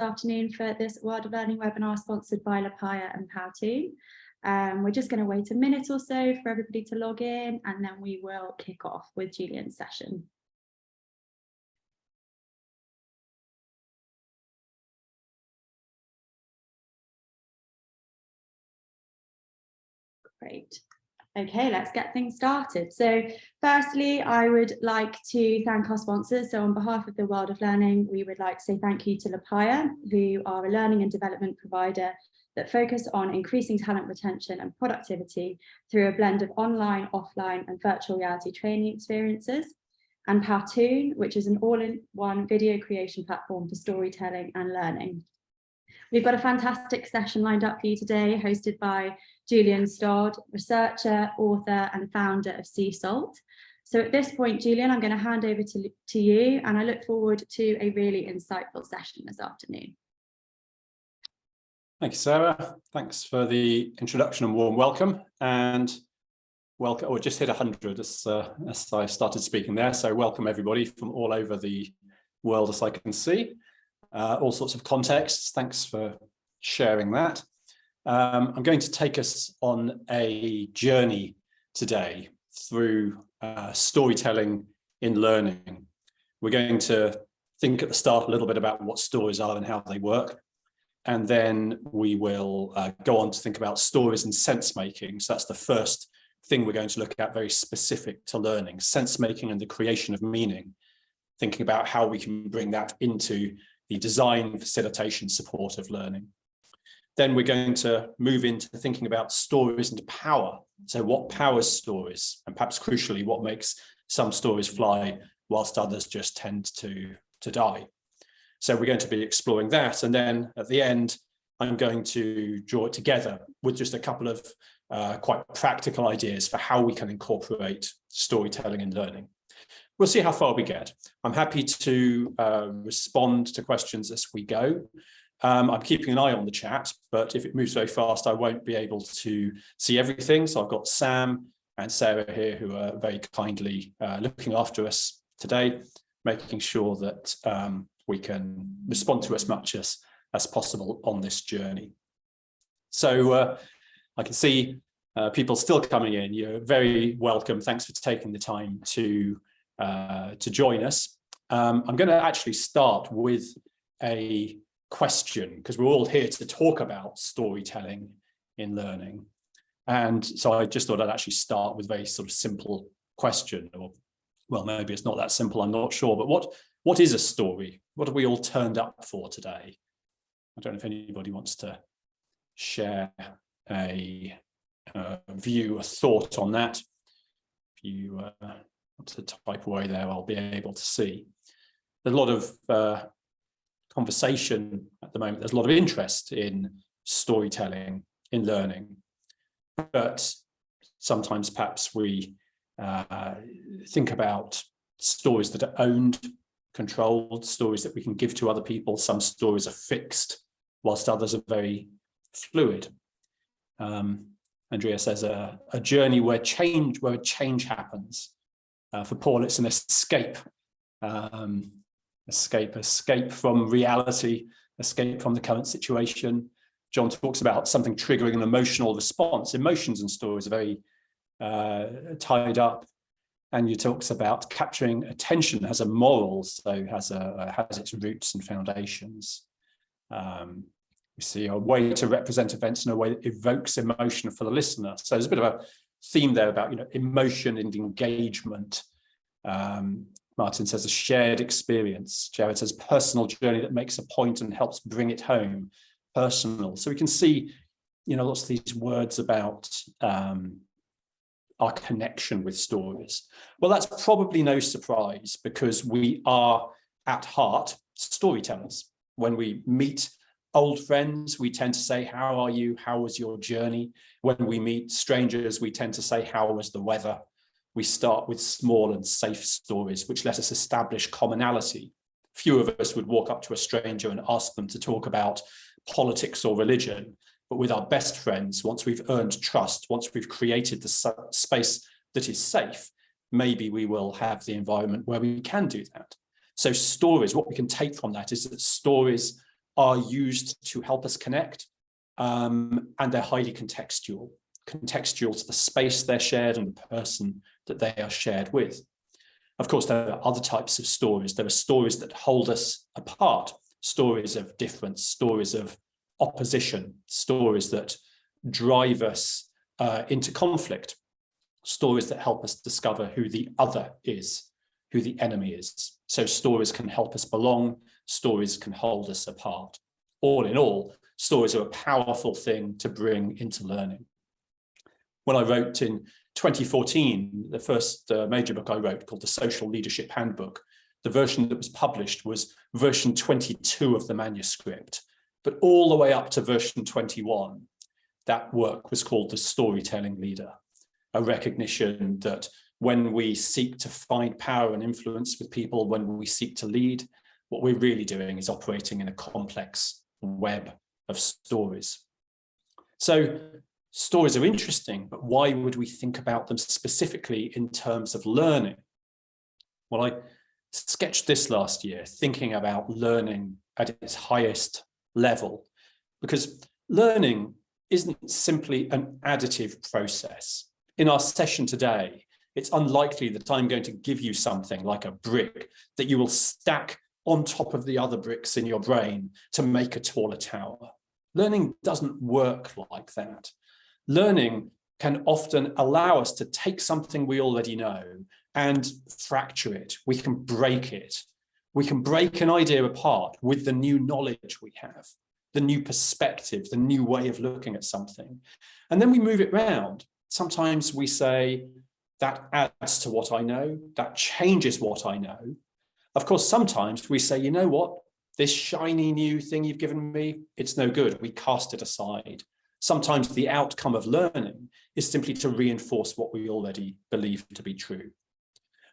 afternoon for this World of Learning webinar sponsored by Lepaya and Powtoon. We're just going to wait a minute or so for everybody to log in, and then we will kick off with Julian's session. Great. Okay, let's get things started. So firstly, I would like to thank our sponsors. So on behalf of the World of Learning, we would like to say thank you to Lepaya, who are a learning and development provider that focus on increasing talent retention and productivity through a blend of online, offline and virtual reality training experiences. And Powtoon, which is an all-in-one video creation platform for storytelling and learning. We've got a fantastic session lined up for you today, hosted by Julian Stodd, researcher, author, and founder of Sea Salt. So at this point, Julian, I'm going to hand over to you, and I look forward to a really insightful session this afternoon. Thank you, Sarah. Thanks for the introduction and warm welcome. And welcome, or just hit 100 as I started speaking there. So welcome everybody from all over the world, as I can see. All sorts of contexts. Thanks for sharing that. I'm going to take us on a journey today through storytelling in learning. We're going to think at the start a little bit about what stories are and how they work. And then we will go on to think about stories and sense making. So that's the first thing we're going to look at, very specific to learning, sense making and the creation of meaning, thinking about how we can bring that into the design, facilitation, support of learning. Then we're going to move into thinking about stories and power. So what powers stories, and perhaps crucially, what makes some stories fly whilst others just tend to die. So we're going to be exploring that. And then at the end, I'm going to draw it together with just a couple of quite practical ideas for how we can incorporate storytelling in learning. We'll see how far we get. I'm happy to respond to questions as we go. I'm keeping an eye on the chat, but if it moves very fast, I won't be able to see everything. So I've got Sam and Sarah here who are very kindly looking after us today, making sure that we can respond to as much as possible on this journey. So I can see people still coming in. You're very welcome. Thanks for taking the time to join us. I'm going to actually start with a question, because we're all here to talk about storytelling in learning. And so I just thought I'd actually start with a very sort of simple question, or well, maybe it's not that simple, I'm not sure, but what is a story? What have we all turned up for today? I don't know if anybody wants to share a view, a thought on that. If you want to type away there, I'll be able to see. There's a lot of conversation at the moment. There's a lot of interest in storytelling in learning, but sometimes perhaps we think about stories that are owned, controlled, stories that we can give to other people. Some stories are fixed, whilst others are very fluid. Andrea says a journey where change happens. For Paul, it's an escape. Escape from reality, escape from the current situation. John talks about something triggering an emotional response. Emotions and stories are very tied up. And he talks about capturing attention as a moral, so has its roots and foundations. We see a way to represent events in a way that evokes emotion for the listener. So there's a bit of a theme there about emotion and engagement. Martin says a shared experience. Jared says personal journey that makes a point and helps bring it home. Personal. So we can see, lots of these words about our connection with stories. Well, that's probably no surprise, because we are at heart storytellers. When we meet old friends, we tend to say, how are you? How was your journey? When we meet strangers, we tend to say, how was the weather? We start with small and safe stories, which let us establish commonality. Few of us would walk up to a stranger and ask them to talk about politics or religion. But with our best friends, once we've earned trust, once we've created the space that is safe, maybe we will have the environment where we can do that. So stories, what we can take from that is that stories are used to help us connect, and they're highly contextual to the space they're shared and the person that they are shared with. Of course, there are other types of stories. There are stories that hold us apart, stories of difference, stories of opposition, stories that drive us into conflict, stories that help us discover who the other is, who the enemy is. So stories can help us belong, stories can hold us apart. All in all, stories are a powerful thing to bring into learning. When I wrote in 2014, the first major book I wrote, called The Social Leadership Handbook, the version that was published was version 22 of the manuscript, but all the way up to version 21, that work was called The Storytelling Leader, a recognition that when we seek to find power and influence with people, when we seek to lead, what we're really doing is operating in a complex web of stories. So stories are interesting, but why would we think about them specifically in terms of learning? Well, I sketched this last year, thinking about learning at its highest level, because learning isn't simply an additive process. In our session today, it's unlikely that I'm going to give you something like a brick that you will stack on top of the other bricks in your brain to make a taller tower. Learning doesn't work like that. Learning can often allow us to take something we already know and fracture it. We can break it. We can break an idea apart with the new knowledge we have, the new perspective, the new way of looking at something. And then we move it round. Sometimes we say, that adds to what I know, that changes what I know. Of course, sometimes we say, you know what, this shiny new thing you've given me, it's no good. We cast it aside. Sometimes the outcome of learning is simply to reinforce what we already believe to be true.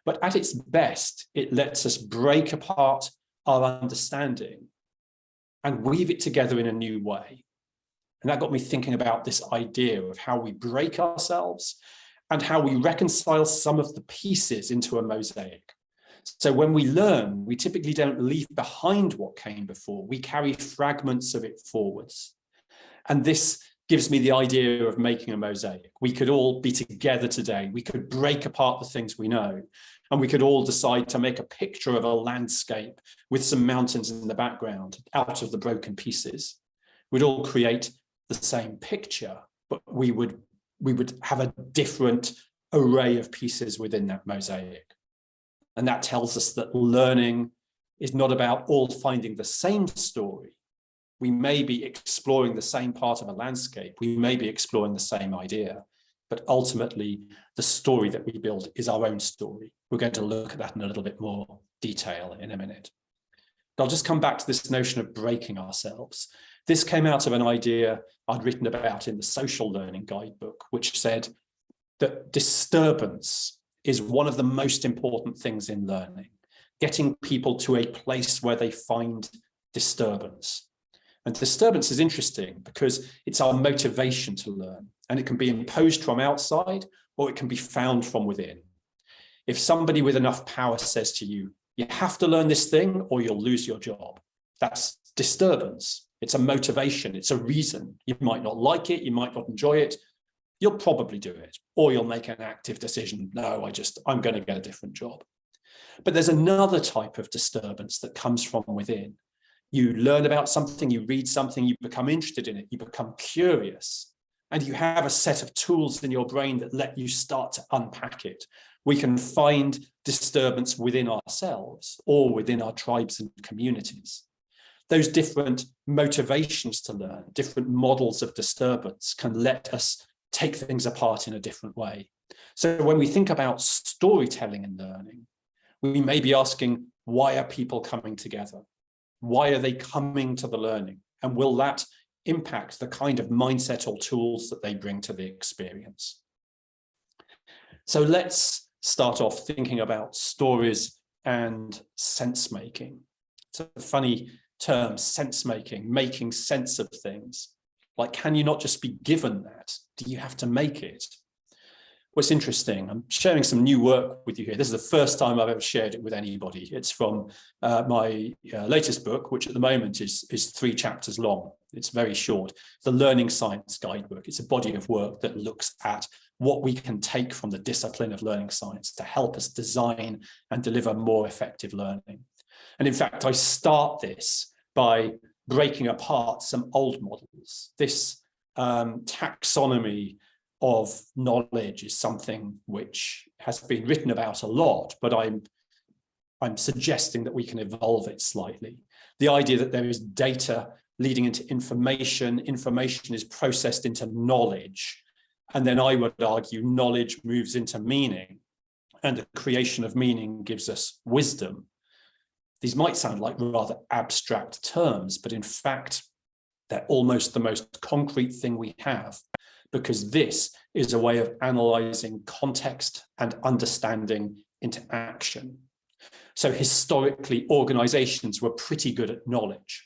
But at its best, it lets us break apart our understanding and weave it together in a new way. And that got me thinking about this idea of how we break ourselves and how we reconcile some of the pieces into a mosaic. So when we learn, we typically don't leave behind what came before. We carry fragments of it forwards. And this gives me the idea of making a mosaic. We could all be together today. We could break apart the things we know, and we could all decide to make a picture of a landscape with some mountains in the background out of the broken pieces. We'd all create the same picture, but we would have a different array of pieces within that mosaic. And that tells us that learning is not about all finding the same story. We may be exploring the same part of a landscape. We may be exploring the same idea, but ultimately the story that we build is our own story. We're going to look at that in a little bit more detail in a minute. But I'll just come back to this notion of breaking ourselves. This came out of an idea I'd written about in the Social Learning Guidebook, which said that disturbance is one of the most important things in learning, getting people to a place where they find disturbance. And disturbance is interesting because it's our motivation to learn, and it can be imposed from outside or it can be found from within. If somebody with enough power says to you, you have to learn this thing or you'll lose your job, that's disturbance. It's a motivation, it's a reason. You might not like it, you might not enjoy it, you'll probably do it, or you'll make an active decision. No, I'm going to get a different job. But there's another type of disturbance that comes from within. You learn about something, you read something, you become interested in it, you become curious, and you have a set of tools in your brain that let you start to unpack it. We can find disturbance within ourselves or within our tribes and communities. Those different motivations to learn, different models of disturbance can let us take things apart in a different way. So when we think about storytelling and learning, we may be asking, why are people coming together? Why are they coming to the learning? And will that impact the kind of mindset or tools that they bring to the experience? So let's start off thinking about stories and sense making. It's a funny term, sense making, making sense of things. Like, can you not just be given that? Do you have to make it? what's interesting, I'm sharing some new work with you here. This is the first time I've ever shared it with anybody. It's from my latest book, which at the moment is 3 chapters long. It's very short. The Learning Science Guidebook. It's a body of work that looks at what we can take from the discipline of learning science to help us design and deliver more effective learning. And in fact, I start this by breaking apart some old models. This taxonomy of knowledge is something which has been written about a lot, but I'm suggesting that we can evolve it slightly. The idea that there is data leading into information, information is processed into knowledge, and then I would argue knowledge moves into meaning, and the creation of meaning gives us wisdom. These might sound like rather abstract terms, but in fact, they're almost the most concrete thing we have, because this is a way of analyzing context and understanding into action. So historically, organizations were pretty good at knowledge.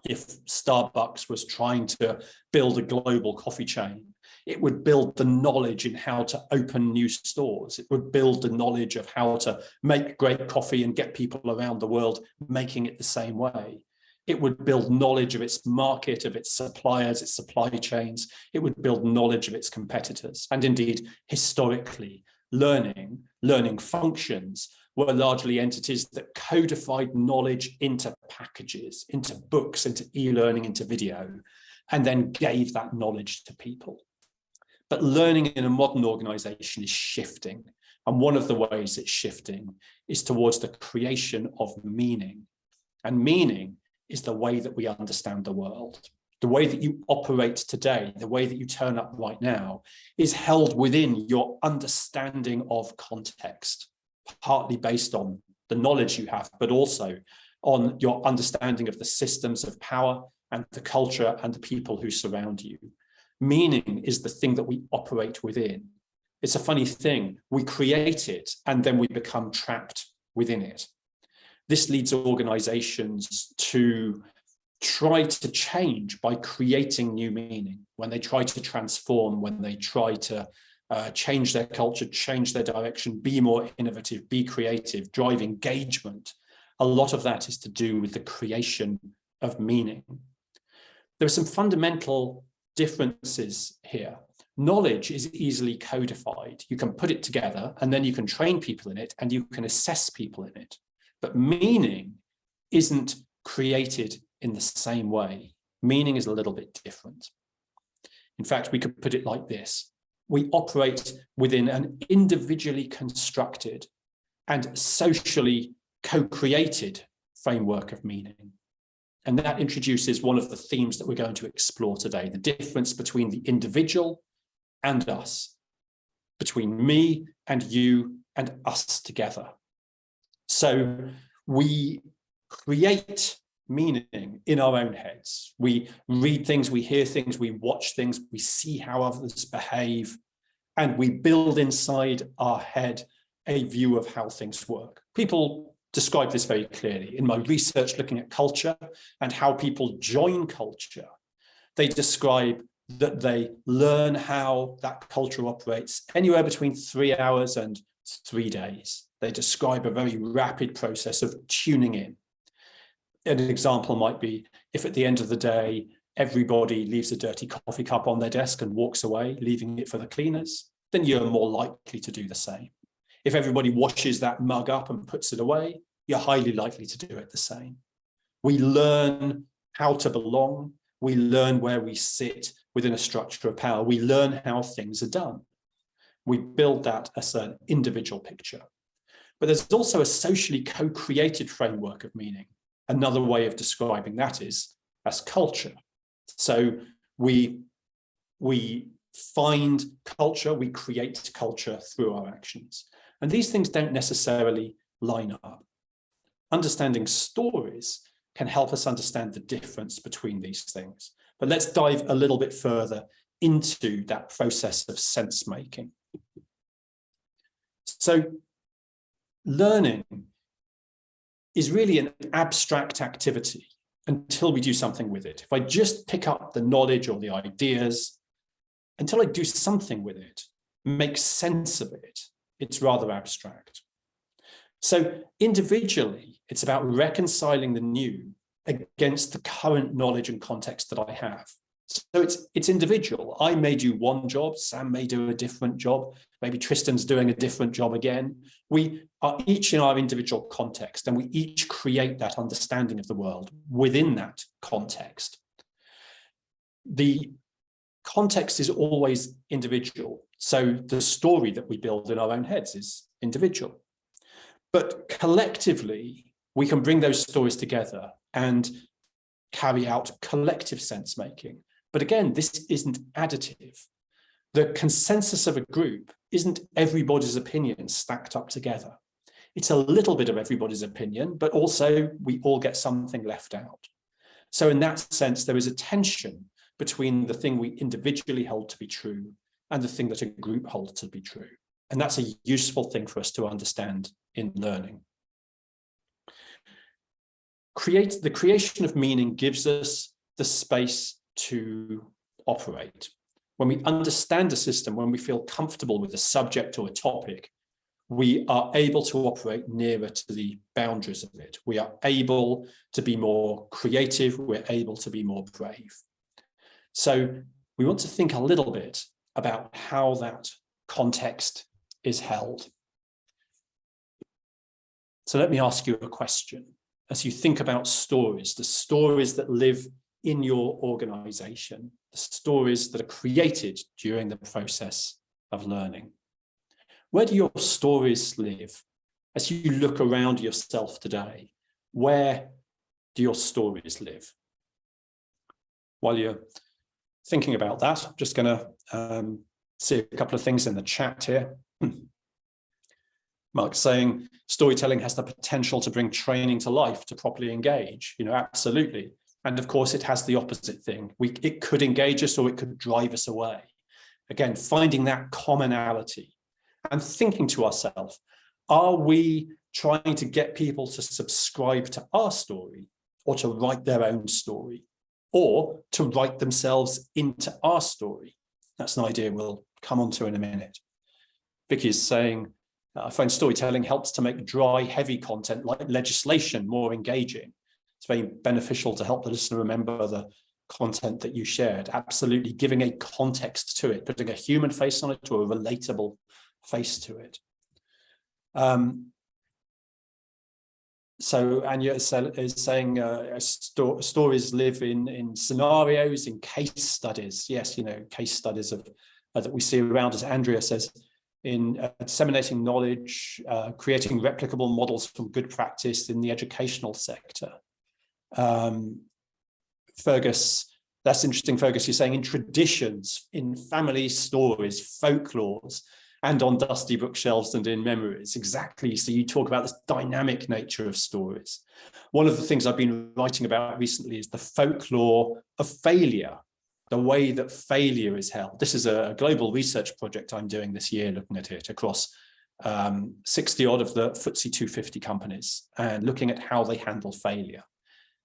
If Starbucks was trying to build a global coffee chain, it would build the knowledge in how to open new stores. It would build the knowledge of how to make great coffee and get people around the world making it the same way. It would build knowledge of its market, of its suppliers, its supply chains. It would build knowledge of its competitors. And indeed, historically, learning functions were largely entities that codified knowledge into packages, into books, into e-learning, into video, and then gave that knowledge to people. But learning in a modern organization is shifting. And one of the ways it's shifting is towards the creation of meaning. And meaning is the way that we understand the world. The way that you operate today, the way that you turn up right now, is held within your understanding of context, partly based on the knowledge you have, but also on your understanding of the systems of power and the culture and the people who surround you. Meaning is the thing that we operate within. It's a funny thing. We create it and then we become trapped within it. This leads organizations to try to change by creating new meaning. When they try to transform, when they try to change their culture, change their direction, be more innovative, be creative, drive engagement, a lot of that is to do with the creation of meaning. There are some fundamental differences here. Knowledge is easily codified. You can put it together and then you can train people in it and you can assess people in it. But meaning isn't created in the same way. Meaning is a little bit different. In fact, we could put it like this. We operate within an individually constructed and socially co-created framework of meaning. And that introduces one of the themes that we're going to explore today, the difference between the individual and us, between me and you and us together. So we create meaning in our own heads. We read things, we hear things, we watch things, we see how others behave, and we build inside our head a view of how things work. People describe this very clearly. In my research looking at culture and how people join culture, they describe that they learn how that culture operates anywhere between 3 hours and 3 days. They describe a very rapid process of tuning in. An example might be if at the end of the day, everybody leaves a dirty coffee cup on their desk and walks away, leaving it for the cleaners, then you're more likely to do the same. If everybody washes that mug up and puts it away, you're highly likely to do it the same. We learn how to belong. We learn where we sit within a structure of power. We learn how things are done. We build that as an individual picture. But there's also a socially co-created framework of meaning. Another way of describing that is as culture. So we find culture, we create culture through our actions. And these things don't necessarily line up. Understanding stories can help us understand the difference between these things. But let's dive a little bit further into that process of sense making. So learning is really an abstract activity until we do something with it. If I just pick up the knowledge or the ideas, until I do something with it, make sense of it, it's rather abstract. So individually, it's about reconciling the new against the current knowledge and context that I have. So it's individual. I may do one job, Sam may do a different job, maybe Tristan's doing a different job again. We are each in our individual context, and we each create that understanding of the world within that context. The context is always individual. So the story that we build in our own heads is individual. But collectively, we can bring those stories together and carry out collective sense making. But again, this isn't additive. The consensus of a group isn't everybody's opinion stacked up together. It's a little bit of everybody's opinion, but also we all get something left out. So in that sense, there is a tension between the thing we individually hold to be true and the thing that a group holds to be true. And that's a useful thing for us to understand in learning. The creation of meaning gives us the space to operate. When we understand a system, when we feel comfortable with a subject or a topic, we are able to operate nearer to the boundaries of it. We are able to be more creative. We're able to be more brave. So we want to think a little bit about how that context is held. So let me ask you a question. As you think about stories, the stories that live in your organization, the stories that are created during the process of learning, where do your stories live? As you look around yourself today, where do your stories live? While you're thinking about that, I'm just going to see a couple of things in the chat here. Mark's saying storytelling has the potential to bring training to life, to properly engage. Absolutely. And of course, it has the opposite thing. It could engage us or it could drive us away. Again, finding that commonality and thinking to ourselves, are we trying to get people to subscribe to our story or to write their own story or to write themselves into our story? That's an idea we'll come on to in a minute. Vicky is saying, I find storytelling helps to make dry, heavy content like legislation more engaging. It's very beneficial to help the listener remember the content that you shared. Absolutely, giving a context to it, putting a human face on it or a relatable face to it. So Anya is saying stories live in scenarios, in case studies. Yes, case studies that we see around us. Andrea says, in disseminating knowledge, creating replicable models from good practice in the educational sector. Fergus, that's interesting, Fergus, you're saying in traditions, in family stories, folklores, and on dusty bookshelves and in memories. Exactly. So you talk about this dynamic nature of stories. One of the things I've been writing about recently is the folklore of failure, the way that failure is held. This is a global research project I'm doing this year, looking at it across 60 odd of the FTSE 250 companies and looking at how they handle failure.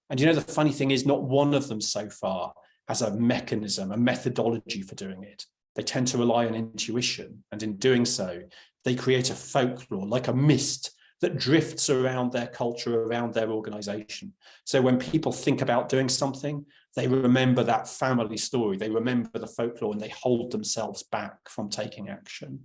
And the funny thing is, not one of them so far has a mechanism, a methodology for doing it. They tend to rely on intuition, and in doing so, they create a folklore, like a mist that drifts around their culture, around their organization. So when people think about doing something, they remember that family story, they remember the folklore, and they hold themselves back from taking action.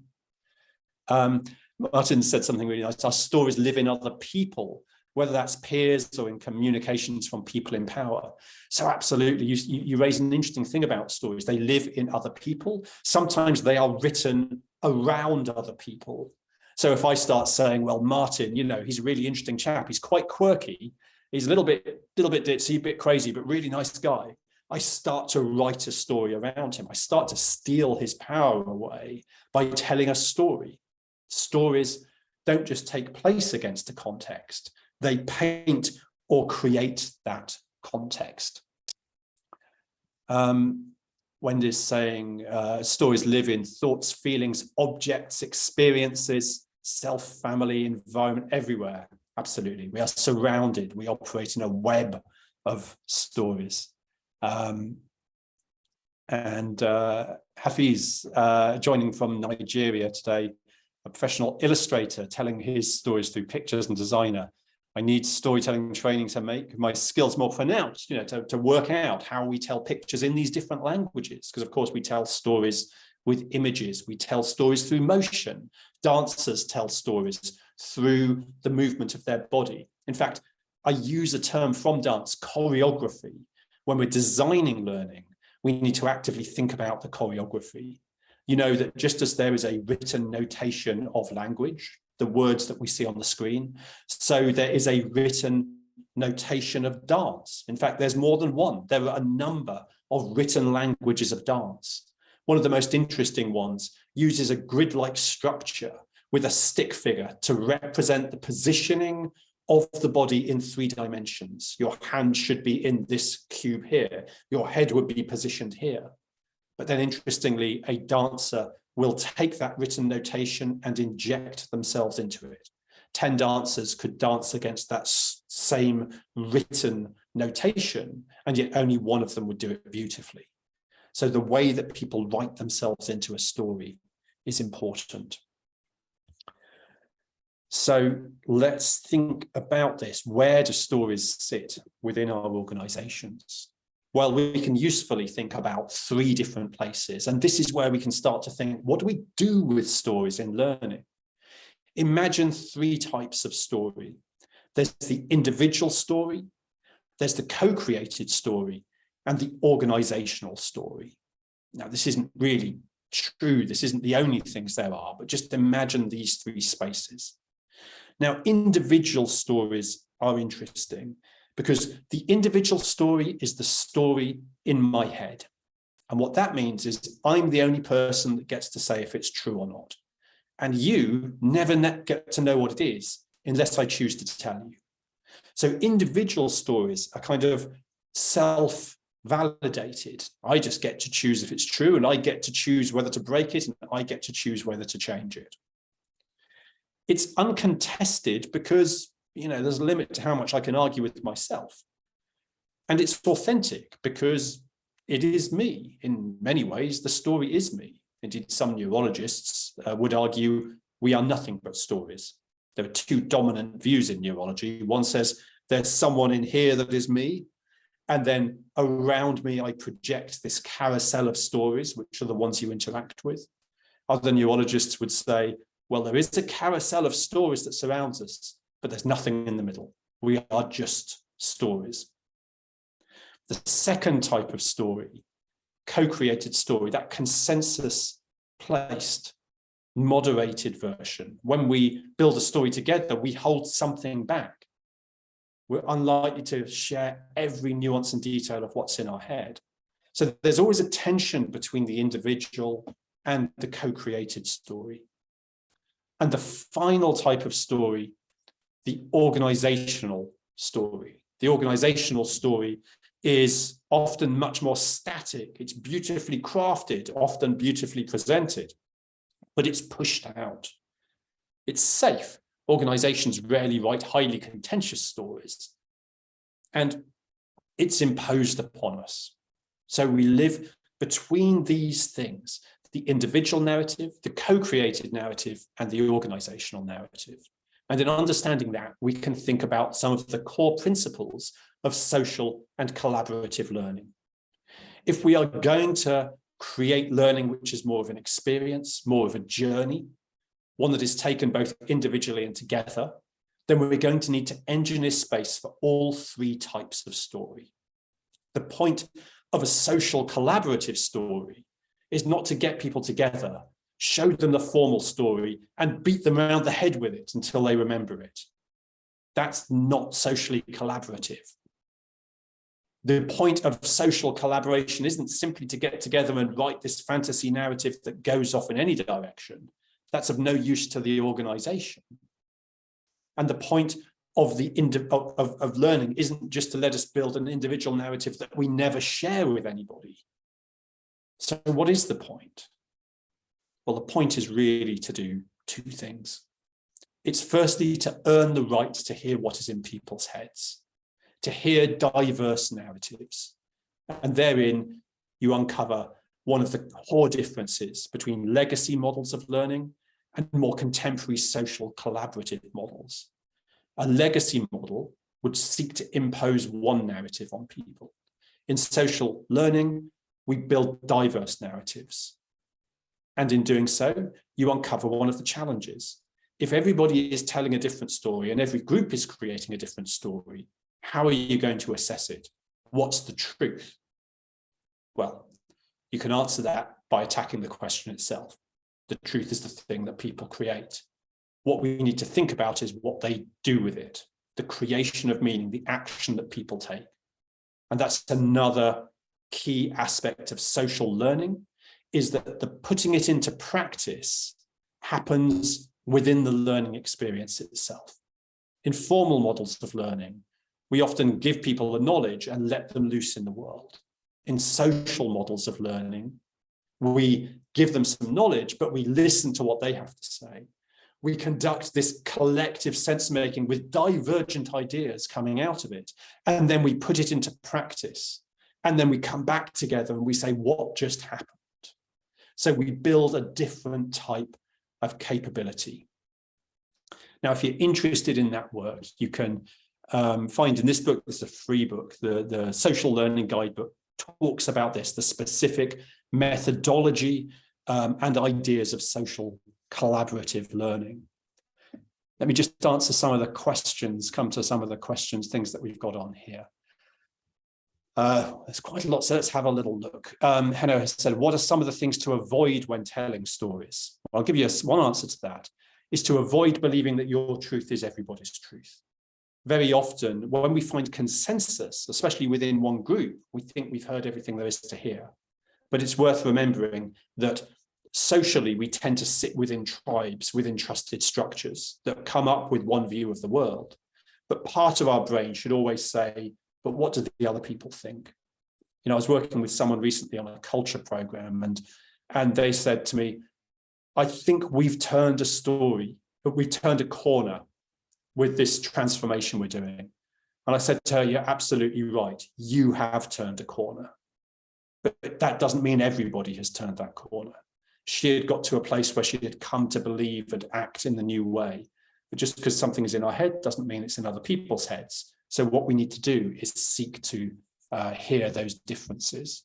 Martin said something really nice. Our stories live in other people, whether that's peers or in communications from people in power. So absolutely, you raise an interesting thing about stories. They live in other people. Sometimes they are written around other people. So if I start saying, well, Martin, he's a really interesting chap. He's quite quirky. He's a little bit ditzy, a bit crazy, but really nice guy. I start to write a story around him. I start to steal his power away by telling a story. Stories don't just take place against a context. They paint or create that context. Wendy's saying stories live in thoughts, feelings, objects, experiences, self, family, environment, everywhere. Absolutely. We are surrounded. We operate in a web of stories. And Hafiz, joining from Nigeria today, a professional illustrator telling his stories through pictures and designer. I need storytelling training to make my skills more pronounced, to work out how we tell pictures in these different languages. Because of course we tell stories with images, we tell stories through motion. Dancers tell stories through the movement of their body. In fact, I use a term from dance, choreography. When we're designing learning, we need to actively think about the choreography. You know that just as there is a written notation of language, the words that we see on the screen, so there is a written notation of dance. In fact, there's more than one. There are a number of written languages of dance. One of the most interesting ones uses a grid-like structure with a stick figure to represent the positioning of the body in 3 dimensions. Your hand should be in this cube here. Your head would be positioned here. But then interestingly, a dancer will take that written notation and inject themselves into it. 10 dancers could dance against that same written notation, and yet only one of them would do it beautifully. So the way that people write themselves into a story is important. So let's think about this. Where do stories sit within our organizations? Well, we can usefully think about 3 different places. And this is where we can start to think, what do we do with stories in learning? Imagine 3 types of story. There's the individual story, there's the co-created story, and the organizational story. Now, this isn't really true. This isn't the only things there are, but just imagine these 3 spaces. Now, individual stories are interesting because the individual story is the story in my head. And what that means is I'm the only person that gets to say if it's true or not. And you never get to know what it is unless I choose to tell you. So individual stories are kind of self-validated. I just get to choose if it's true, and I get to choose whether to break it, and I get to choose whether to change it. It's uncontested because, there's a limit to how much I can argue with myself. And it's authentic because it is me. In many ways, the story is me. Indeed, some neurologists would argue we are nothing but stories. There are 2 dominant views in neurology. One says there's someone in here that is me, and then around me I project this carousel of stories, which are the ones you interact with. Other neurologists would say, well, there is a carousel of stories that surrounds us, but there's nothing in the middle. We are just stories. The second type of story, co-created story, that consensus-placed, moderated version. When we build a story together, we hold something back. We're unlikely to share every nuance and detail of what's in our head. So there's always a tension between the individual and the co-created story. And the final type of story, the organizational story. The organizational story is often much more static. It's beautifully crafted, often beautifully presented, but it's pushed out. It's safe. Organizations rarely write highly contentious stories, and it's imposed upon us. So we live between these things, the individual narrative, the co-created narrative, and the organizational narrative. And in understanding that, we can think about some of the core principles of social and collaborative learning. If we are going to create learning which is more of an experience, more of a journey, one that is taken both individually and together, then we're going to need to engineer space for all 3 types of story. The point of a social collaborative story is not to get people together, show them the formal story, and beat them around the head with it until they remember it. That's not socially collaborative. The point of social collaboration isn't simply to get together and write this fantasy narrative that goes off in any direction. That's of no use to the organization. And the point of learning isn't just to let us build an individual narrative that we never share with anybody. So what is the point? Well, the point is really to do 2 things. It's firstly to earn the right to hear what is in people's heads, to hear diverse narratives. And therein you uncover one of the core differences between legacy models of learning and more contemporary social collaborative models. A legacy model would seek to impose one narrative on people. In social learning, we build diverse narratives. And in doing so, you uncover one of the challenges. If everybody is telling a different story and every group is creating a different story, how are you going to assess it? What's the truth? Well, you can answer that by attacking the question itself. The truth is the thing that people create. What we need to think about is what they do with it, the creation of meaning, the action that people take. And that's another key aspect of social learning, is that the putting it into practice happens within the learning experience itself. In formal models of learning, we often give people the knowledge and let them loose in the world. In social models of learning, we give them some knowledge, but we listen to what they have to say. We conduct this collective sense-making with divergent ideas coming out of it, and then we put it into practice. And then we come back together and we say, what just happened? So we build a different type of capability. Now, if you're interested in that work, you can find in this book, this is a free book, the Social Learning Guidebook talks about this, the specific methodology and ideas of social collaborative learning. Let me just answer some of the questions, come to some of the questions, things that we've got on here. There's quite a lot, so let's have a little look. Henno has said, what are some of the things to avoid when telling stories? I'll give you one answer to that, is to avoid believing that your truth is everybody's truth. Very often, when we find consensus, especially within one group, we think we've heard everything there is to hear. But it's worth remembering that socially, we tend to sit within tribes, within trusted structures that come up with one view of the world. But part of our brain should always say, but what do the other people think? You know, I was working with someone recently on a culture program, and they said to me, I think we've turned a story, but we've turned a corner with this transformation we're doing. And I said to her, you're absolutely right. You have turned a corner. But that doesn't mean everybody has turned that corner. She had got to a place where she had come to believe and act in the new way. But just because something is in our head doesn't mean it's in other people's heads. So what we need to do is seek to hear those differences.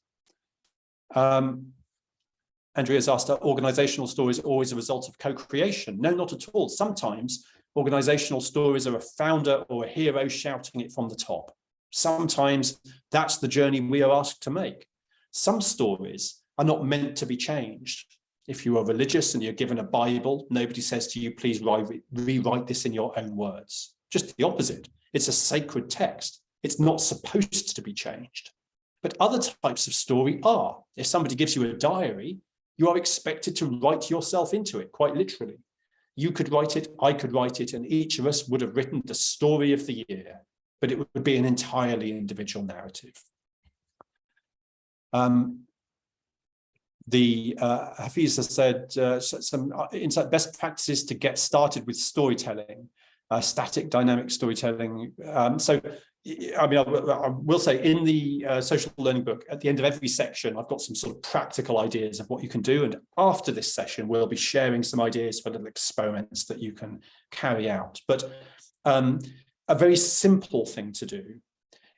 Andrea's asked, are organizational stories always a result of co-creation? No, not at all. Sometimes organizational stories are a founder or a hero shouting it from the top. Sometimes that's the journey we are asked to make. Some stories are not meant to be changed. If you are religious and you're given a Bible, nobody says to you, please rewrite this in your own words. Just the opposite. It's a sacred text. It's not supposed to be changed. But other types of story are. If somebody gives you a diary, you are expected to write yourself into it, quite literally. You could write it, I could write it, and each of us would have written the story of the year, but it would be an entirely individual narrative. Hafiz has said some insight best practices to get started with storytelling, static dynamic storytelling. So, I mean, I will say in the social learning book, at the end of every section, I've got some sort of practical ideas of what you can do. And after this session, we'll be sharing some ideas for little experiments that you can carry out. But a very simple thing to do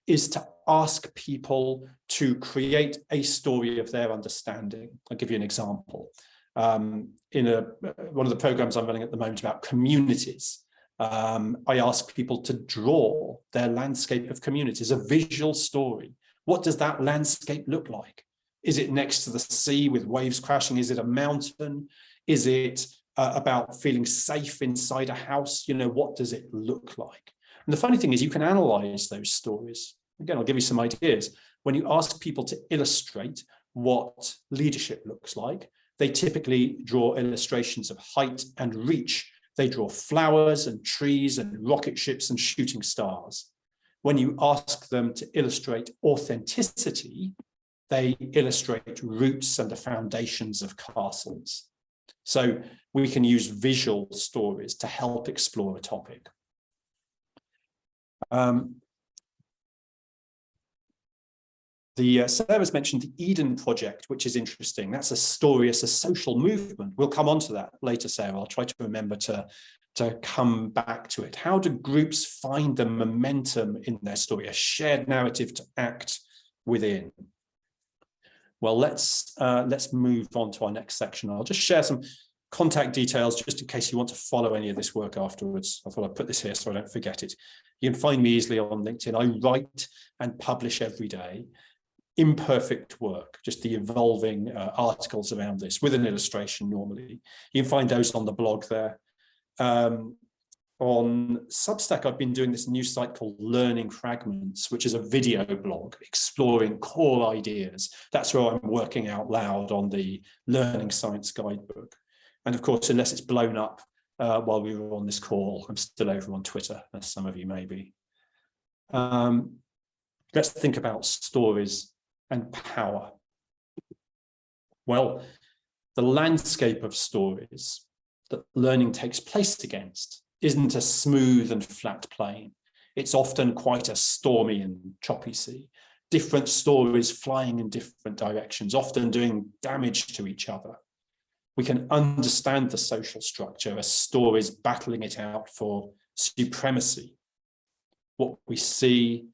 is to ask people to create a story of their understanding. I'll give you an example. In one of the programs I'm running at the moment about communities, I ask people to draw their landscape of communities, a visual story. What does that landscape look like? Is it next to the sea with waves crashing? Is it a mountain? Is it about feeling safe inside a house? You know, what does it look like? And the funny thing is you can analyze those stories. Again, I'll give you some ideas. When you ask people to illustrate what leadership looks like, they typically draw illustrations of height and reach. They draw flowers and trees and rocket ships and shooting stars. When you ask them to illustrate authenticity, they illustrate roots and the foundations of castles. So we can use visual stories to help explore a topic. Sarah's mentioned the Eden Project, which is interesting. That's a story, it's a social movement. We'll come on to that later, Sarah. I'll try to remember to come back to it. How do groups find the momentum in their story, a shared narrative to act within? Well, let's move on to our next section. I'll just share some contact details just in case you want to follow any of this work afterwards. I thought I'd put this here so I don't forget it. You can find me easily on LinkedIn. I write and publish every day. Imperfect work, just the evolving articles around this with an illustration normally. You can find those on the blog there. On Substack, I've been doing this new site called Learning Fragments, which is a video blog exploring core ideas. That's where I'm working out loud on the Learning Science Guidebook. And of course, unless it's blown up while we were on this call, I'm still over on Twitter, as some of you may be. Let's think about stories and power. Well, the landscape of stories that learning takes place against isn't a smooth and flat plain. It's often quite a stormy and choppy sea. Different stories flying in different directions, often doing damage to each other. We can understand the social structure as stories battling it out for supremacy. What we see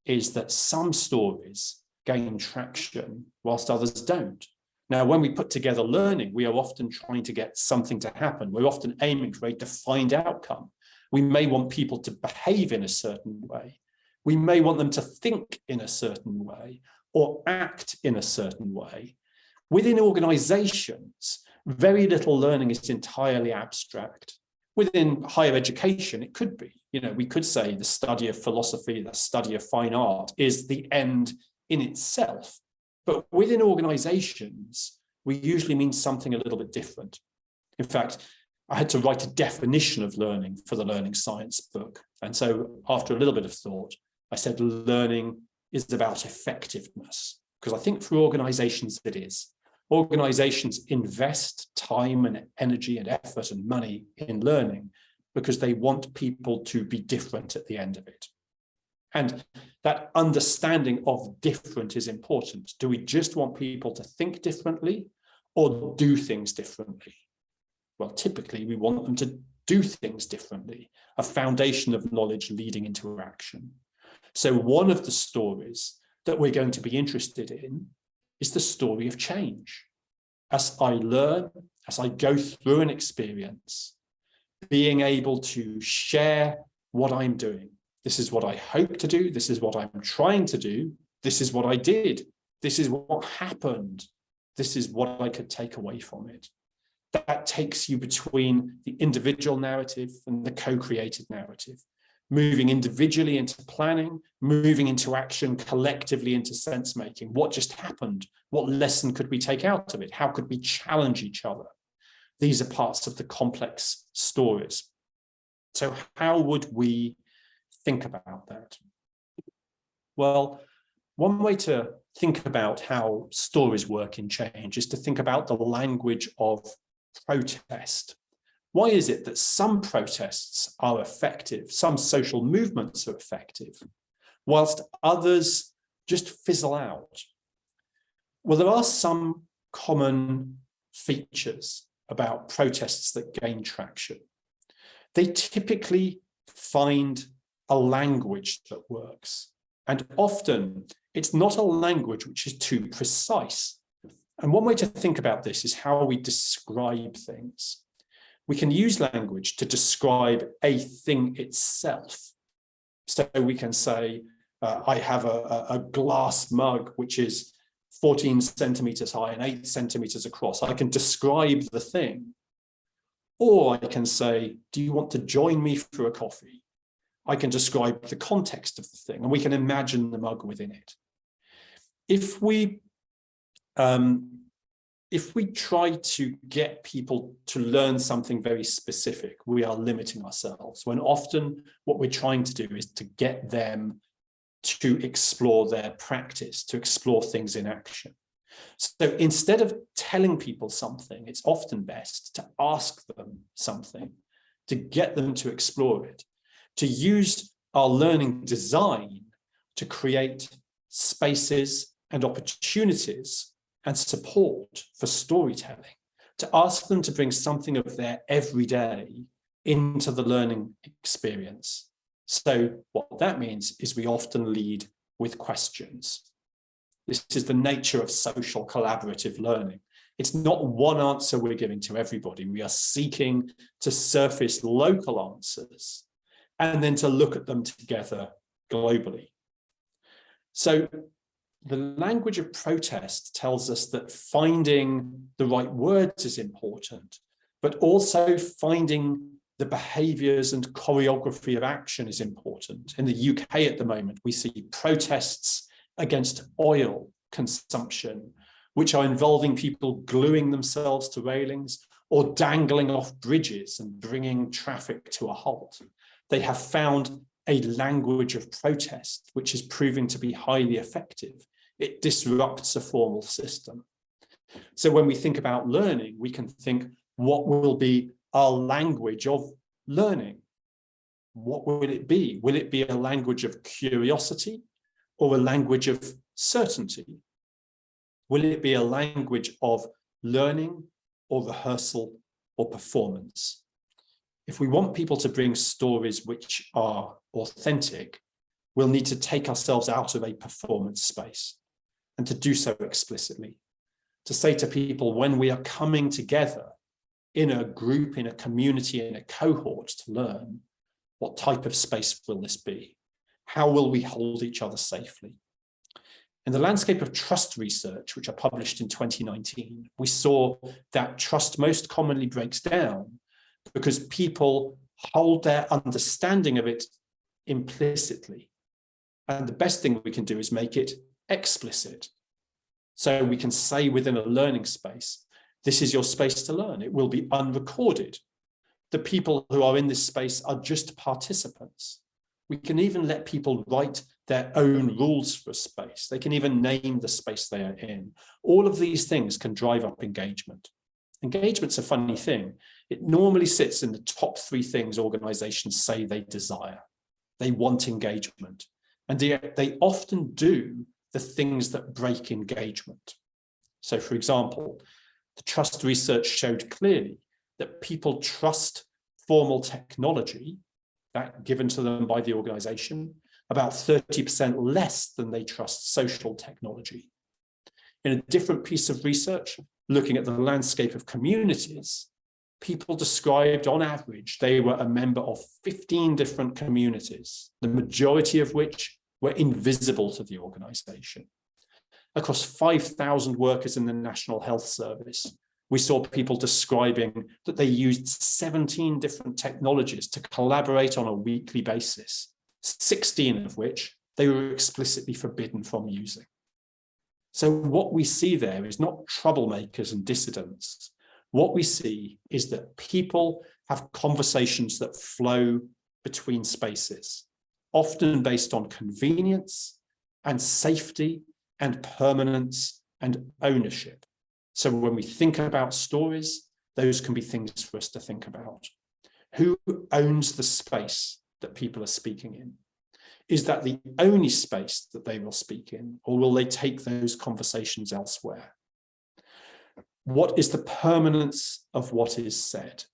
is that some stories gain traction whilst others don't. Now, when we put together learning, we are often trying to get something to happen. We're often aiming for a defined outcome. We may want people to behave in a certain way. We may want them to think in a certain way or act in a certain way. Within organizations, very little learning is entirely abstract. Within higher education, it could be. We could say the study of philosophy, the study of fine art is the end in itself. But within organizations, we usually mean something a little bit different. In fact, I had to write a definition of learning for the Learning Science book. And so after a little bit of thought, I said learning is about effectiveness, because I think for organizations it is. Organizations invest time and energy and effort and money in learning because they want people to be different at the end of it. And that understanding of different is important. Do we just want people to think differently or do things differently? Well, typically we want them to do things differently, a foundation of knowledge leading into action. So one of the stories that we're going to be interested in is the story of change. As I learn, as I go through an experience, being able to share what I'm doing. This is what I hope to do. This is what I'm trying to do. This is what I did. This is what happened. This is what I could take away from it. That takes you between the individual narrative and the co-created narrative, moving individually into planning, moving into action, collectively into sense making. What just happened? What lesson could we take out of it? How could we challenge each other? These are parts of the complex stories. So how would we think about that? Well, one way to think about how stories work in change is to think about the language of protest. Why is it that some protests are effective, some social movements are effective, whilst others just fizzle out? Well, there are some common features about protests that gain traction. They typically find a language that works. And often it's not a language which is too precise. And one way to think about this is how we describe things. We can use language to describe a thing itself. So we can say, I have a glass mug which is 14 centimeters high and 8 centimeters across. I can describe the thing. Or I can say, do you want to join me for a coffee? I can describe the context of the thing and we can imagine the mug within it. If we try to get people to learn something very specific, we are limiting ourselves, when often what we're trying to do is to get them to explore their practice, to explore things in action. So instead of telling people something, it's often best to ask them something, to get them to explore it, to use our learning design to create spaces and opportunities and support for storytelling, to ask them to bring something of their everyday into the learning experience. So what that means is we often lead with questions. This is the nature of social collaborative learning. It's not one answer we're giving to everybody. We are seeking to surface local answers and then to look at them together globally. So the language of protest tells us that finding the right words is important, but also finding the behaviours and choreography of action is important. In the UK at the moment, we see protests against oil consumption, which are involving people gluing themselves to railings or dangling off bridges and bringing traffic to a halt. They have found a language of protest, which is proving to be highly effective. It disrupts a formal system. So when we think about learning, we can think, what will be our language of learning? What will it be? Will it be a language of curiosity or a language of certainty? Will it be a language of learning or rehearsal or performance? If we want people to bring stories which are authentic, we'll need to take ourselves out of a performance space, and to do so explicitly. To say to people, when we are coming together in a group, in a community, in a cohort to learn, what type of space will this be? How will we hold each other safely? In the landscape of trust research, which I published in 2019, we saw that trust most commonly breaks down because people hold their understanding of it implicitly. And the best thing we can do is make it explicit. So we can say within a learning space, this is your space to learn. It will be unrecorded. The people who are in this space are just participants. We can even let people write their own rules for a space. They can even name the space they are in. All of these things can drive up engagement. Engagement's a funny thing. It normally sits in the top 3 things organizations say they desire. They want engagement. And they often do the things that break engagement. So for example, the trust research showed clearly that people trust formal technology, that given to them by the organization, about 30% less than they trust social technology. In a different piece of research, looking at the landscape of communities, people described on average they were a member of 15 different communities, the majority of which were invisible to the organization. Across 5,000 workers in the National Health Service, we saw people describing that they used 17 different technologies to collaborate on a weekly basis, 16 of which they were explicitly forbidden from using. So what we see there is not troublemakers and dissidents. What we see is that people have conversations that flow between spaces, often based on convenience and safety and permanence and ownership. So when we think about stories, those can be things for us to think about. Who owns the space that people are speaking in? Is that the only space that they will speak in, or will they take those conversations elsewhere? What is the permanence of what is said,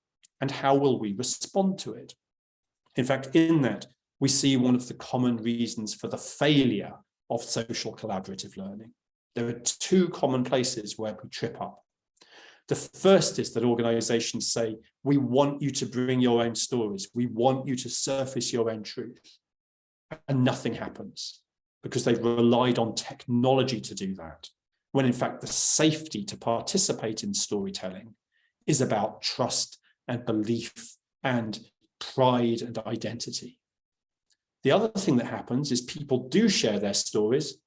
and how will we respond to it? In fact, in that, we see one of the common reasons for the failure of social collaborative learning. There are 2 common places where we trip up. The first is that organizations say, we want you to bring your own stories. We want you to surface your own truth. And nothing happens because they've relied on technology to do that, when in fact the safety to participate in storytelling is about trust and belief and pride and identity. The other thing that happens is people do share their stories,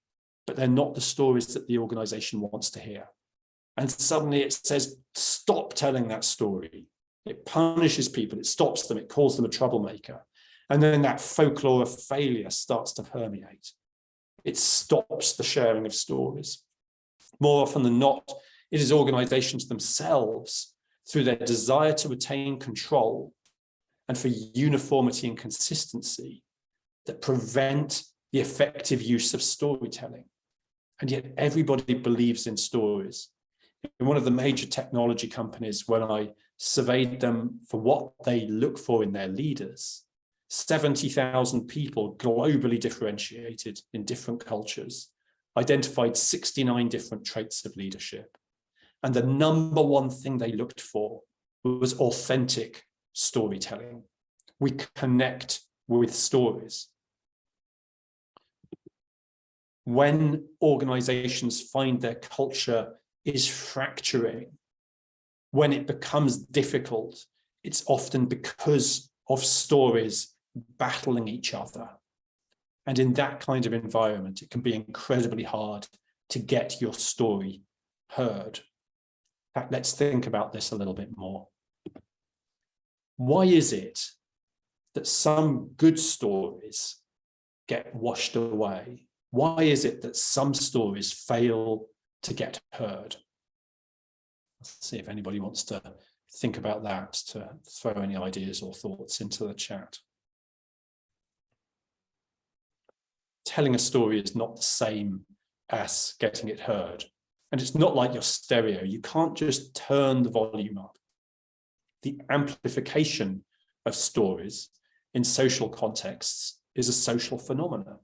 but they're not the stories that the organization wants to hear. And suddenly it says, stop telling that story. It punishes people, it stops them, it calls them a troublemaker. And then that folklore of failure starts to permeate. It stops the sharing of stories. More often than not, it is organizations themselves, through their desire to retain control and for uniformity and consistency, that prevent the effective use of storytelling. And yet everybody believes in stories. In one of the major technology companies, when I surveyed them for what they look for in their leaders, 70,000 people globally differentiated in different cultures, identified 69 different traits of leadership. And the number one thing they looked for was authentic storytelling. We connect with stories. When organizations find their culture is fracturing, when it becomes difficult, it's often because of stories battling each other. And in that kind of environment, it can be incredibly hard to get your story heard. In fact, let's think about this a little bit more. Why is it that some good stories get washed away? Why is it that some stories fail to get heard? Let's see if anybody wants to think about that, to throw any ideas or thoughts into the chat. Telling a story is not the same as getting it heard. And it's not like your stereo. You can't just turn the volume up. The amplification of stories in social contexts is a social phenomenon.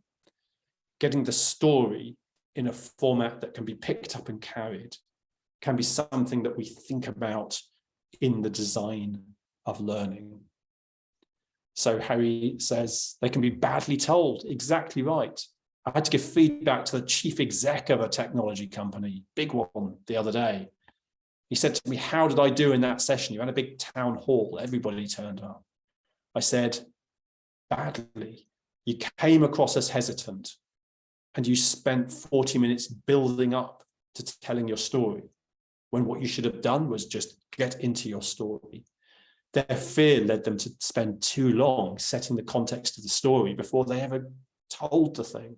Getting the story in a format that can be picked up and carried can be something that we think about in the design of learning. So Harry says they can be badly told. Exactly right. I had to give feedback to the chief exec of a technology company, big one, the other day. He said to me, how did I do in that session? You had a big town hall, everybody turned up. I said, badly. You came across as hesitant and you spent 40 minutes building up to telling your story, when what you should have done was just get into your story. Their fear led them to spend too long setting the context of the story before they ever told the thing.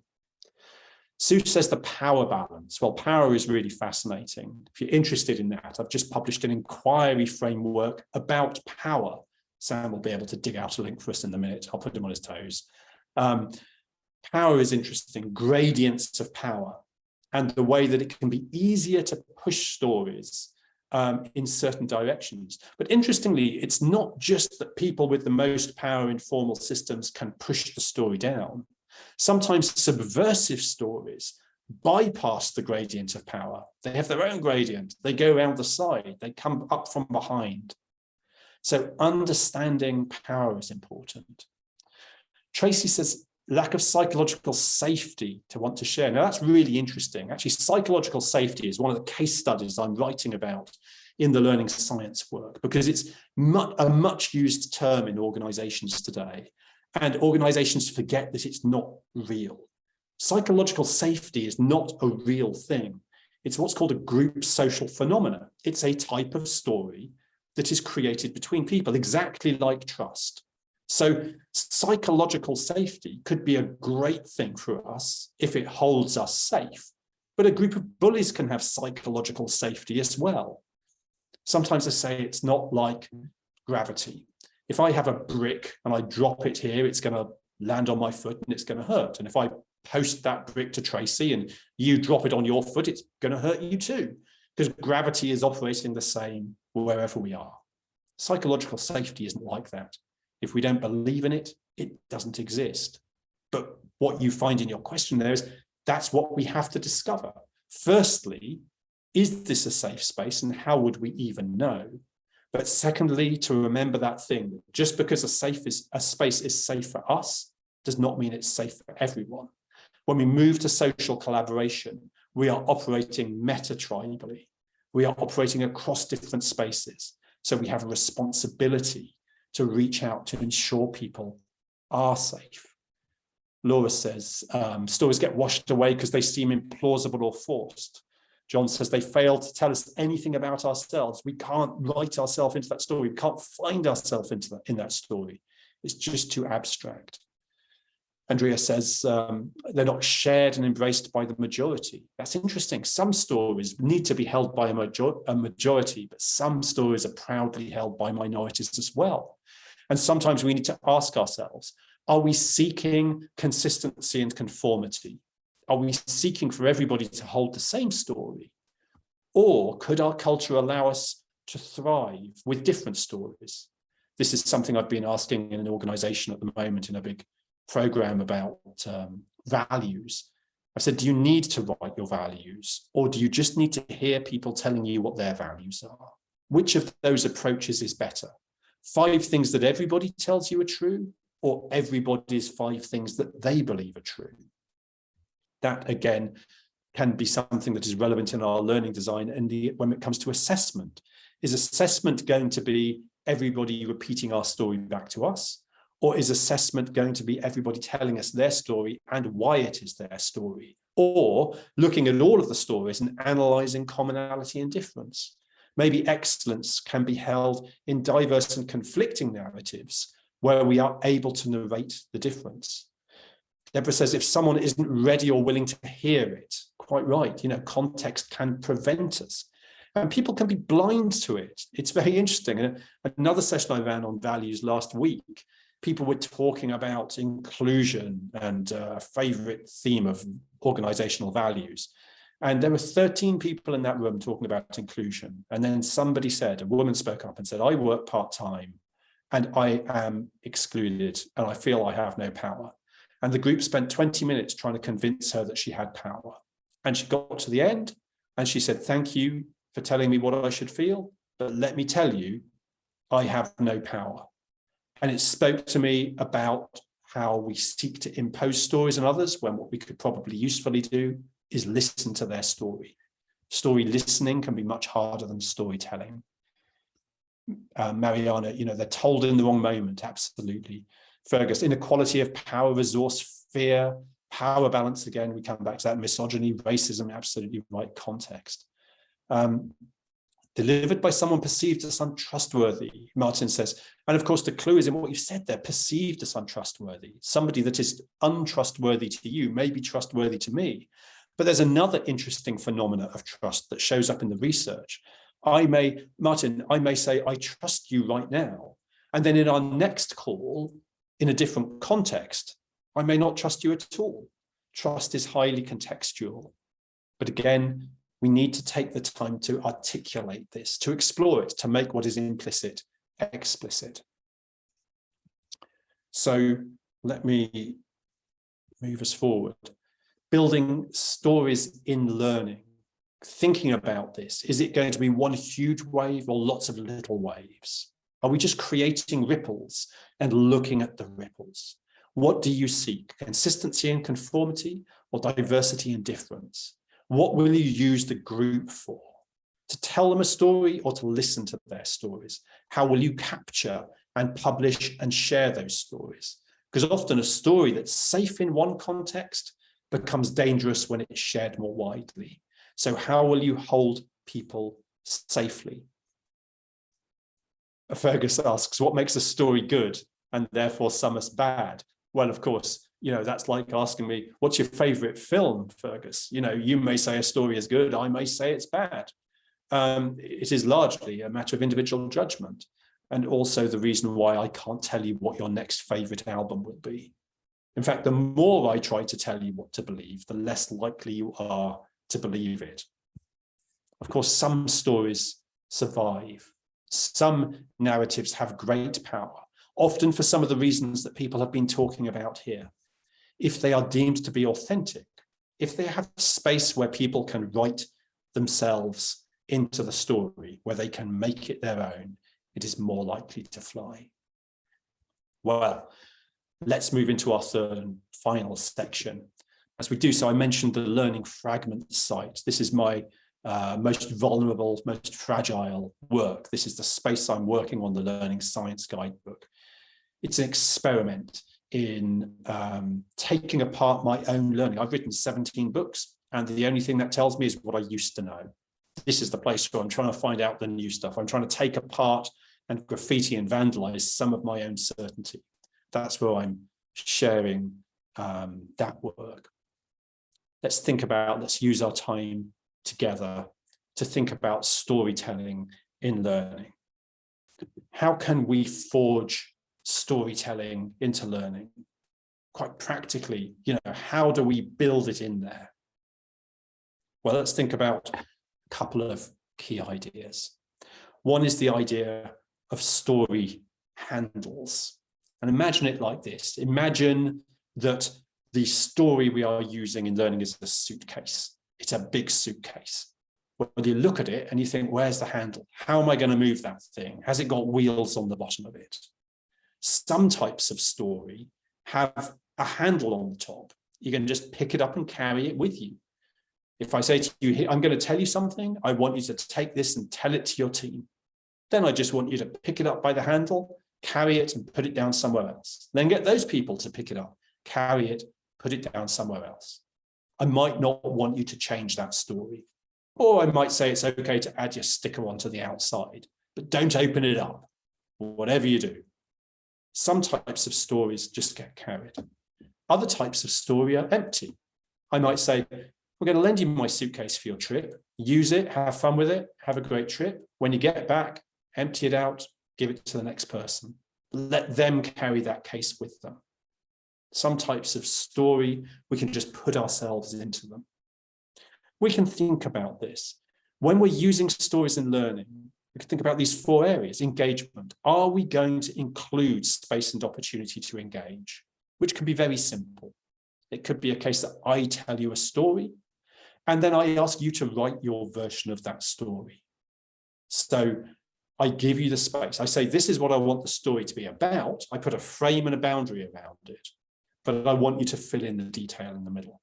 Sue says the power balance. Well, power is really fascinating. If you're interested in that, I've just published an inquiry framework about power. Sam will be able to dig out a link for us in a minute. I'll put him on his toes. Power is interesting, gradients of power, and the way that it can be easier to push stories in certain directions. But interestingly, it's not just that people with the most power in formal systems can push the story down. Sometimes subversive stories bypass the gradient of power. They have their own gradient. They go around the side. They come up from behind. So understanding power is important. Tracy says, lack of psychological safety to want to share. Now, that's really interesting. Actually, psychological safety is one of the case studies I'm writing about in the learning science work, because it's a much used term in organizations today. And organizations forget that it's not real. Psychological safety is not a real thing. It's what's called a group social phenomenon. It's a type of story that is created between people, exactly like trust. So psychological safety could be a great thing for us if it holds us safe, but a group of bullies can have psychological safety as well. Sometimes I say it's not like gravity. If I have a brick and I drop it here, it's going to land on my foot and it's going to hurt. And if I post that brick to Tracy and you drop it on your foot, it's going to hurt you too, because gravity is operating the same wherever we are. Psychological safety isn't like that. If we don't believe in it, it doesn't exist. But what you find in your question there is that's what we have to discover. Firstly, is this a safe space and how would we even know? But secondly, to remember that thing, just because a space is safe for us does not mean it's safe for everyone. When we move to social collaboration, we are operating meta-tribally. We are operating across different spaces. So we have a responsibility to reach out to ensure people are safe. Laura says, stories get washed away because they seem implausible or forced. John says they fail to tell us anything about ourselves. We can't write ourselves into that story. We can't find ourselves in that story. It's just too abstract. Andrea says they're not shared and embraced by the majority. That's interesting. Some stories need to be held by a majority, but some stories are proudly held by minorities as well. And sometimes we need to ask ourselves, are we seeking consistency and conformity? Are we seeking for everybody to hold the same story? Or could our culture allow us to thrive with different stories? This is something I've been asking in an organization at the moment in a big program about values. I said, do you need to write your values, or do you just need to hear people telling you what their values are? Which of those approaches is better? 5 things that everybody tells you are true, or everybody's 5 things that they believe are true? That, again, can be something that is relevant in our learning design. And when it comes to assessment, is assessment going to be everybody repeating our story back to us? Or is assessment going to be everybody telling us their story and why it is their story? Or looking at all of the stories and analysing commonality and difference? Maybe excellence can be held in diverse and conflicting narratives where we are able to narrate the difference. Deborah says, if someone isn't ready or willing to hear it, quite right, context can prevent us. And people can be blind to it. It's very interesting. And another session I ran on values last week, people were talking about inclusion and a favorite theme of organizational values. And there were 13 people in that room talking about inclusion. And then somebody said, a woman spoke up and said, I work part-time and I am excluded and I feel I have no power. And the group spent 20 minutes trying to convince her that she had power. And she got to the end and she said, thank you for telling me what I should feel, but let me tell you, I have no power. And it spoke to me about how we seek to impose stories on others when what we could probably usefully do is listen to their story. Story listening can be much harder than storytelling. Mariana, they're told in the wrong moment, absolutely. Fergus, inequality of power, resource, fear, power balance, again, we come back to that, misogyny, racism, absolutely right context. Delivered by someone perceived as untrustworthy, Martin says. And of course, the clue is in what you said there, perceived as untrustworthy. Somebody that is untrustworthy to you may be trustworthy to me. But there's another interesting phenomena of trust that shows up in the research. Martin, I may say, I trust you right now. And then in our next call, in a different context, I may not trust you at all. Trust is highly contextual. But again, we need to take the time to articulate this, to explore it, to make what is implicit explicit. So let me move us forward. Building stories in learning, thinking about this. Is it going to be one huge wave or lots of little waves? Are we just creating ripples and looking at the ripples? What do you seek? Consistency and conformity, or diversity and difference? What will you use the group for? To tell them a story or to listen to their stories? How will you capture and publish and share those stories? Because often a story that's safe in one context becomes dangerous when it's shared more widely. So how will you hold people safely? Fergus asks, what makes a story good and therefore some as bad? Well, of course, that's like asking me, what's your favorite film, Fergus? You may say a story is good, I may say it's bad. It is largely a matter of individual judgment, and also the reason why I can't tell you what your next favorite album will be. In fact, the more I try to tell you what to believe, the less likely you are to believe it. Of course, some stories survive. Some narratives have great power, often for some of the reasons that people have been talking about here. If they are deemed to be authentic, if they have space where people can write themselves into the story, where they can make it their own, it is more likely to fly. Well, let's move into our third and final section. As we do so, I mentioned the learning fragment site. This is my most vulnerable, most fragile work. This is the space I'm working on, the Learning Science Guidebook. It's an experiment in taking apart my own learning. I've written 17 books, and the only thing that tells me is what I used to know. This is the place where I'm trying to find out the new stuff. I'm trying to take apart and graffiti and vandalize some of my own certainty. That's where I'm sharing that work. Let's use our time together to think about storytelling in learning. How can we forge storytelling into learning? quite practically, how do we build it in there? Well, let's think about a couple of key ideas. One is the idea of story handles. And imagine it like this. Imagine that the story we are using in learning is a suitcase. It's a big suitcase. When you look at it and you think, where's the handle? How am I going to move that thing? Has it got wheels on the bottom of it? Some types of story have a handle on the top. You can just pick it up and carry it with you. If I say to you, I'm going to tell you something, I want you to take this and tell it to your team. Then I just want you to pick it up by the handle, carry it and put it down somewhere else. Then get those people to pick it up, carry it, put it down somewhere else. I might not want you to change that story. Or I might say it's okay to add your sticker onto the outside, but don't open it up, whatever you do. Some types of stories just get carried. Other types of story are empty. I might say, we're going to lend you my suitcase for your trip. Use it, have fun with it, have a great trip. When you get back, empty it out, give it to the next person. Let them carry that case with them. Some types of story, we can just put ourselves into them. We can think about this. When we're using stories in learning, we can think about these 4 areas. Engagement. Are we going to include space and opportunity to engage? Which can be very simple. It could be a case that I tell you a story, and then I ask you to write your version of that story. So I give you the space. I say, this is what I want the story to be about. I put a frame and a boundary around it, but I want you to fill in the detail in the middle.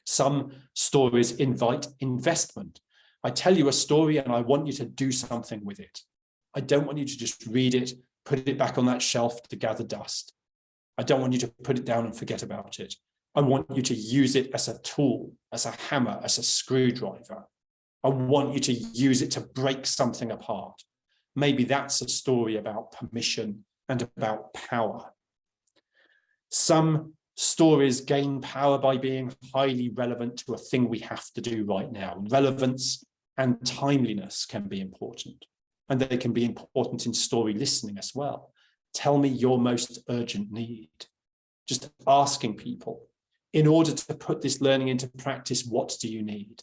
Some stories invite investment. I tell you a story and I want you to do something with it. I don't want you to just read it, put it back on that shelf to gather dust. I don't want you to put it down and forget about it. I want you to use it as a tool, as a hammer, as a screwdriver. I want you to use it to break something apart. Maybe that's a story about permission and about power. Some stories gain power by being highly relevant to a thing we have to do right now. Relevance and timeliness can be important, and they can be important in story listening as well. Tell me your most urgent need. Just asking people, in order to put this learning into practice, what do you need?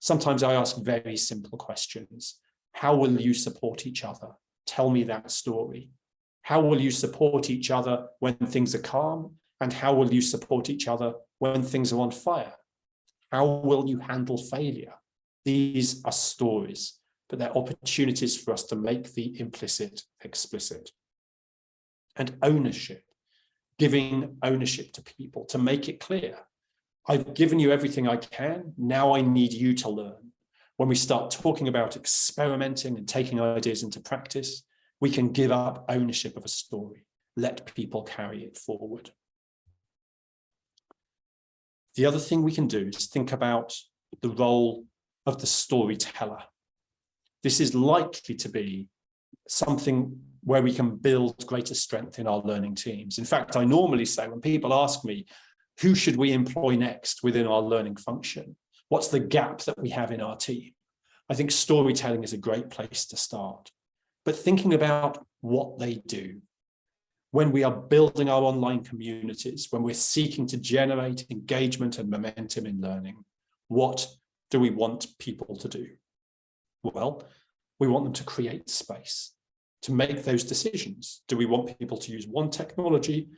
Sometimes I ask very simple questions. How will you support each other? Tell me that story. How will you support each other when things are calm? And how will you support each other when things are on fire? How will you handle failure? These are stories, but they're opportunities for us to make the implicit explicit. And ownership, giving ownership to people, to make it clear. I've given you everything I can, now I need you to learn. When we start talking about experimenting and taking ideas into practice, we can give up ownership of a story, let people carry it forward. The other thing we can do is think about the role of the storyteller. This is likely to be something where we can build greater strength in our learning teams. In fact, I normally say when people ask me, who should we employ next within our learning function? What's the gap that we have in our team? I think storytelling is a great place to start. But thinking about what they do. When we are building our online communities, when we're seeking to generate engagement and momentum in learning, what do we want people to do? Well, we want them to create space, to make those decisions. Do we want people to use one technology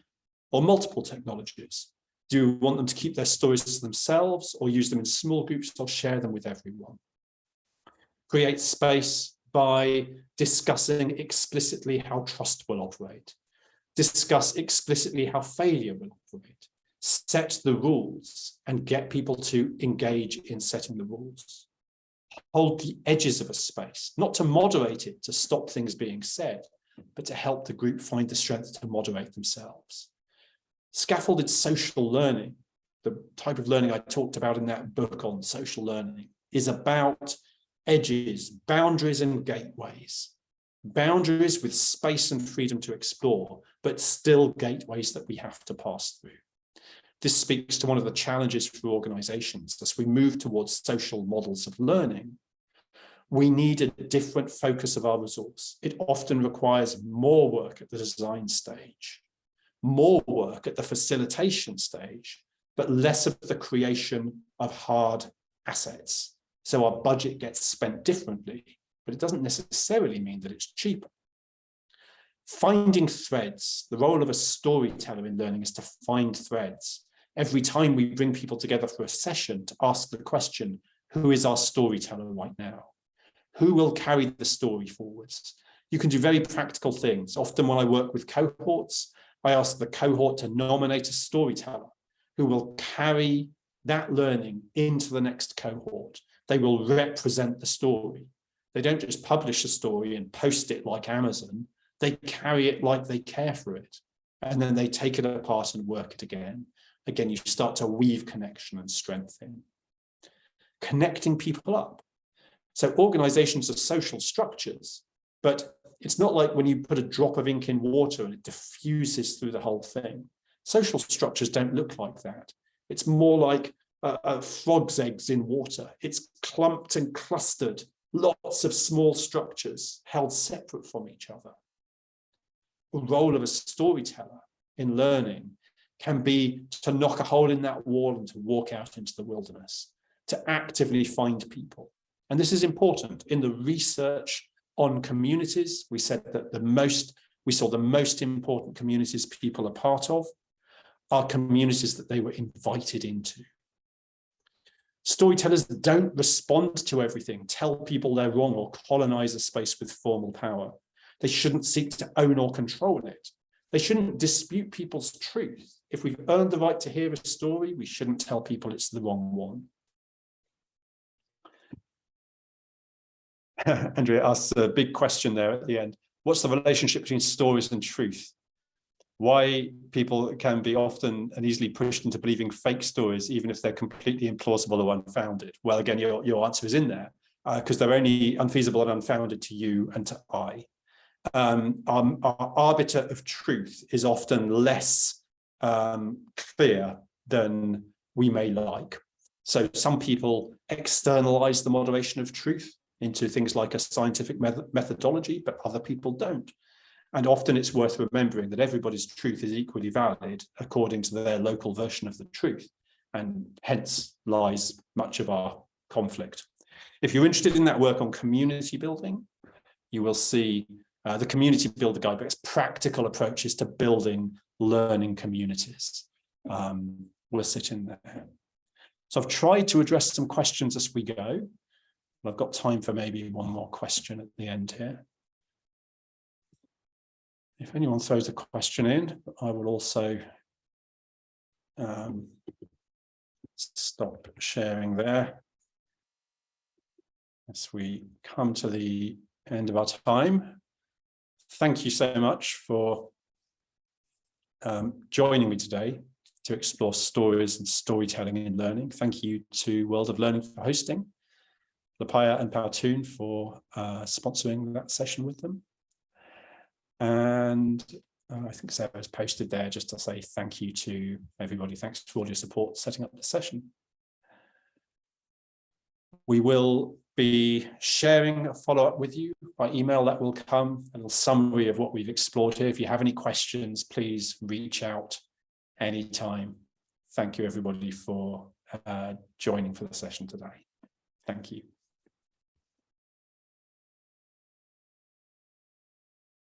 or multiple technologies? Do we want them to keep their stories to themselves or use them in small groups or share them with everyone? Create space by discussing explicitly how trust will operate. Discuss explicitly how failure will operate. Set the rules and get people to engage in setting the rules. Hold the edges of a space, not to moderate it, to stop things being said, but to help the group find the strength to moderate themselves. Scaffolded social learning, the type of learning I talked about in that book on social learning, is about edges, boundaries and gateways. Boundaries with space and freedom to explore, but still gateways that we have to pass through. This speaks to one of the challenges for organizations as we move towards social models of learning. We need a different focus of our resource. It often requires more work at the design stage. more work at the facilitation stage, but less of the creation of hard assets. So our budget gets spent differently, but it doesn't necessarily mean that it's cheaper. Finding threads. The role of a storyteller in learning is to find threads. Every time we bring people together for a session, to ask the question, who is our storyteller right now? Who will carry the story forwards? You can do very practical things. Often when I work with cohorts, I ask the cohort to nominate a storyteller who will carry that learning into the next cohort. They will represent the story. They don't just publish a story and post it like Amazon. They carry it like they care for it. And then they take it apart and work it again. Again, you start to weave connection and strength in. Connecting people up. So organizations are social structures, but it's not like when you put a drop of ink in water and it diffuses through the whole thing. Social structures don't look like that. It's more like frog's eggs in water. It's clumped and clustered, lots of small structures held separate from each other. The role of a storyteller in learning can be to knock a hole in that wall and to walk out into the wilderness, to actively find people. And this is important. In the research on communities, we said that we saw the most important communities people are part of are communities that they were invited into. Storytellers don't respond to everything, tell people they're wrong, or colonize a space with formal power. They shouldn't seek to own or control it. They shouldn't dispute people's truth. If we've earned the right to hear a story, we shouldn't tell people it's the wrong one. Andrea asks a big question there at the end. What's the relationship between stories and truth? Why people can be often and easily pushed into believing fake stories, even if they're completely implausible or unfounded? Well, again, your answer is in there, because they're only unfeasible and unfounded to you and to I. Our arbiter of truth is often less clear than we may like. So some people externalize the moderation of truth into things like a scientific methodology, but other people don't. And often it's worth remembering that everybody's truth is equally valid according to their local version of the truth, and hence lies much of our conflict. If you're interested in that work on community building, you will see the Community Builder Guidebook's practical approaches to building learning communities. Will sit in there. So I've tried to address some questions as we go. I've got time for maybe one more question at the end here. If anyone throws a question in, I will also stop sharing there as we come to the end of our time. Thank you so much for joining me today to explore stories and storytelling in learning. Thank you to World of Learning for hosting, Lepaya and Powtoon for sponsoring that session with them. And I think Sarah's posted there just to say thank you to everybody. Thanks for all your support setting up the session. We will be sharing a follow-up with you by email. That will come, a little summary of what we've explored here. If you have any questions, please reach out anytime. Thank you, everybody, for joining for the session today. Thank you.